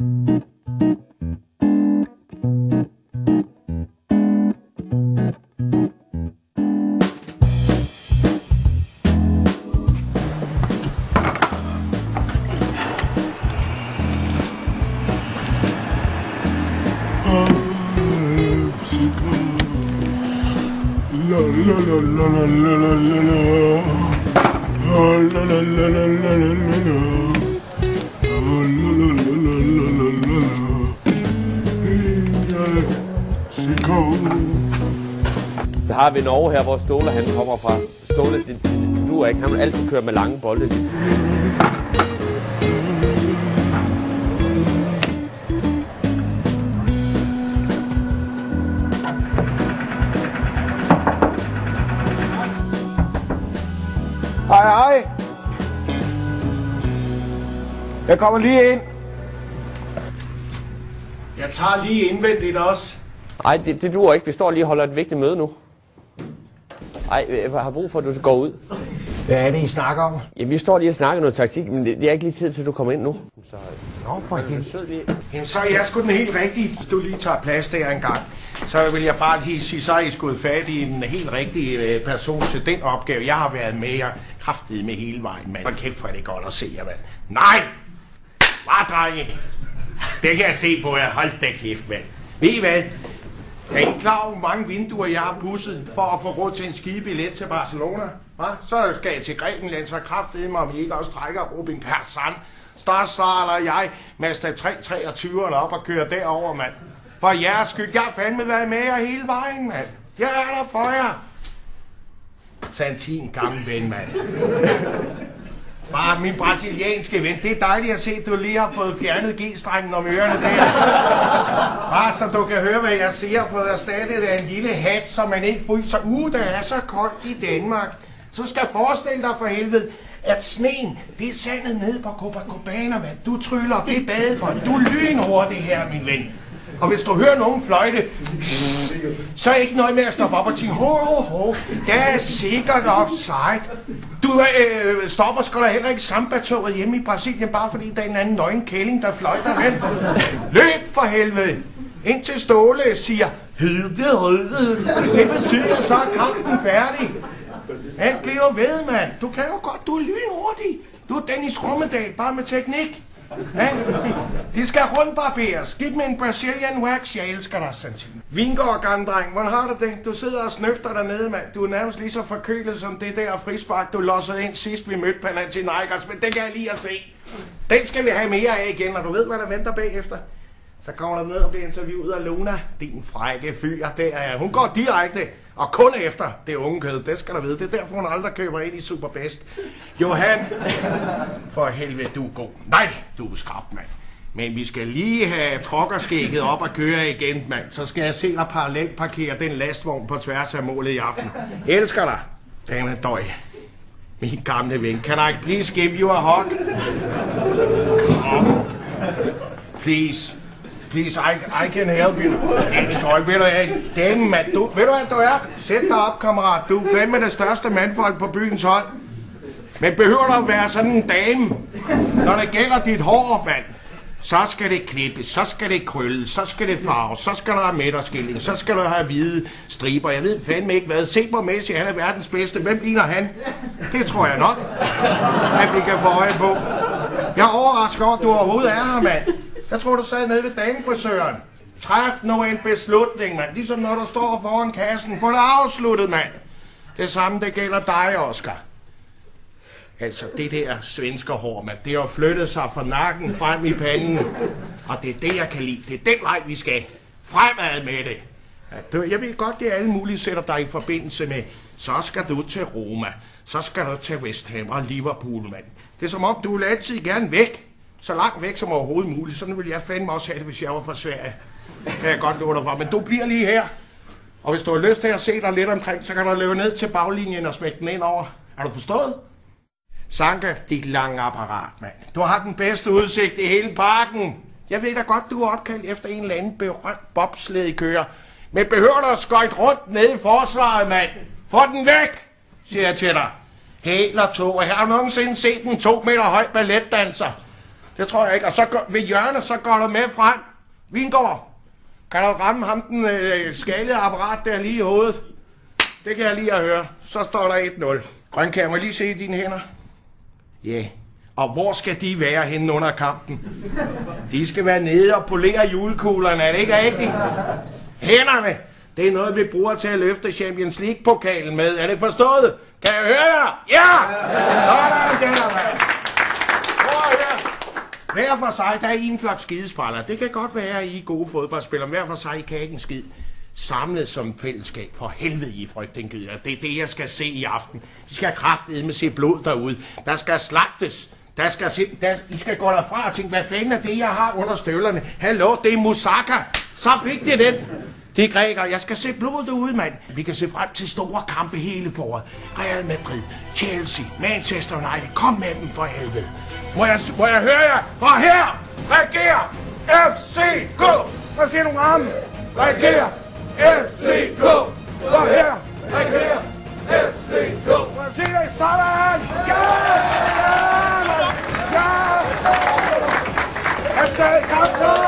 Så har vi Norge her, hvor Ståle han kommer fra. Ståle, det duer ikke. Han vil altid køre med lange bolde. Ligesom. Hej, hej. Jeg kommer lige ind. Jeg tager lige indvendigt også. Nej, det duer ikke. Vi står lige og holder et vigtigt møde nu. Ej, jeg har brug for, at du går ud. Hvad er det, I snakker om? Ja, vi står lige og snakker noget taktik, men det er ikke lige tid til, at du kommer ind nu. Så, nå, for helvede. Jamen, så er jeg sgu den helt rigtige. Hvis du lige tager plads der engang, så vil jeg bare lige sige, så er I skudt fat i en helt rigtig person til den opgave. Jeg har været med jer kraftigt med hele vejen, mand. Og kæft, for er det godt at se jer, mand. Nej! Bare, drenge! Det kan jeg se på jer. Hold da kæft, mand. Ved I hvad? Er I klar over, hvor mange vinduer jeg har pusset for at få råd til en skidebillet til Barcelona? Hva? Så skal jeg til Grækenland, så kraftedeme om I ikke også trækker Robin Persson. Starsar eller jeg Mazda 323'erne op og kører derover, mand. For jeres skyld, jeg har fandme været med jer hele vejen, mand. Jeg er der for jer. Santin, gammel ven, mand. Bare min brasilianske ven. Det er dejligt at se, at du lige har fået fjernet G-strengen om ørerne der. Bare så du kan høre, hvad jeg siger, for erstattet af en lille hat, så man ikke fryser. Det er så koldt i Danmark. Så skal forestille dig for helvede, at sneen, det er sandet ned på Copacabana, hvad du tryller, det er badebånd. Du er lynhurtig her, min ven. Og hvis du hører nogen fløjte, så er ikke noget med at stoppe op og tænke, der er sikkert offside. Du stopper sgu da heller ikke samba-toget hjemme i Brasilien, bare fordi der er en anden nøgen kælling, der fløjter hen. Løb for helvede! Indtil Ståle siger, røde. Det betyder så, at kampen færdig. Han bliver ved, mand. Du kan jo godt, du er lynhurtig. Du er Dennis Rommedal, bare med teknik. Ja? De skal rundbarberes. Giv med en Brazilian wax. Jeg elsker dig, Santin. Vingård, gammeldreng. Hvordan har du det? Du sidder og snøfter dernede, mand. Du er nærmest lige så forkølet som det der frispark, du lossede ind sidst, vi mødte Panathinaikos. Men det kan jeg lige at se. Den skal vi have mere af igen, og du ved, hvad der venter bagefter. Så kommer der ned og bliver interviewet af Luna. Din frække fyr, der er. Hun går direkte, og kun efter det unge kød. Det skal der vide. Det er derfor, hun aldrig køber ind i Superbest. Johan, for helvede, du er god. Nej, du er skrab, mand. Men vi skal lige have trokkerskægget op og køre igen, mand. Så skal jeg se dig parallelt parkere den lastvogn på tværs af målet i aften. Jeg elsker dig, Dana Døj. Min gamle ven. Can I please give you a hug? Come. Please. Please, I can help you. Døj, ved du af. Dame, mand. Ved du, hvad du er? Sæt dig op, kammerat. Du er fandme det største mandfolk på byens hold. Men behøver du at være sådan en dame, når det gælder dit hår, mand? Så skal det klippes, så skal det krølles, så skal det farves, så skal der have midterskilling, så skal du have hvide striber. Jeg ved fandme ikke hvad. Se på Messi, han er verdens bedste. Hvem ligner han? Det tror jeg nok, at vi kan få øje på. Jeg er overrasket over, at du overhovedet er her, mand. Jeg tror, du sad nede ved damefrisøren. Træf nu en beslutning, mand. Ligesom når du står foran kassen. Få det afsluttet, mand. Det samme, det gælder dig, Oscar. Altså, det der svenske hår, mand, det har flyttet sig fra nakken frem i panden. Og det er det, jeg kan lide. Det er den vej, vi skal. Fremad med det. Ja, jeg ved godt, det er alle mulige sætter dig i forbindelse med. Så skal du til Roma. Så skal du til West Ham og Liverpool, mand. Det er som om, du vil altid gerne væk. Så langt væk som overhovedet muligt. Sådan ville jeg fandme også have det, hvis jeg var fra Sverige. Kan jeg godt love dig for. Men du bliver lige her. Og hvis du har lyst til at se dig lidt omkring, så kan du løbe ned til baglinjen og smække den ind over. Er du forstået? Sanka, dit lange apparat, mand. Du har den bedste udsigt i hele parken. Jeg ved da godt, du er opkaldt efter en eller anden berømt bobslædekører. Men behøver du at skøjte rundt nede i forsvaret, mand? Få den væk, siger jeg til dig. Helt og to. Har du nogensinde set en 2 meter høj balletdanser? Det tror jeg ikke. Og så ved hjørnet, så går du med frem. Vingård, kan du ramme ham den skalede apparat der lige i hovedet? Det kan jeg lige at høre. Så står der 1-0. Grønkær, må jeg lige se dine hænder? Ja. Yeah. Og hvor skal de være henne under kampen? De skal være nede og polere julekuglerne, er det ikke rigtigt? Hænderne, det er noget, vi bruger til at løfte Champions League-pokalen med. Er det forstået? Kan jeg høre jer? Ja! Sådan der, mand. Hver for sig, der er en flok skidespejler. Det kan godt være, at I er gode fodboldspillere. Hver for sig, I kan ikke en skid. Samlet som fællesskab. For helvede, I frygtindgyder. Det er det, jeg skal se i aften. I skal kraftedeme se blod derude. Der skal slagtes. I skal gå derfra og tænke, hvad fanden er det, jeg har under støvlerne? Hallo, det er moussaka. Så fik det den. Det er grækere. Jeg skal se blod derude, mand. Vi kan se frem til store kampe hele foråret. Real Madrid, Chelsea, Manchester United. Kom med dem for helvede. Må jeg høre jer? For her regerer FCK. Hvad siger du, Ramme? Regerer FCK. For her regerer FCK. Hvad siger du? Sådan! Ja! Ja! Afsted, kom så!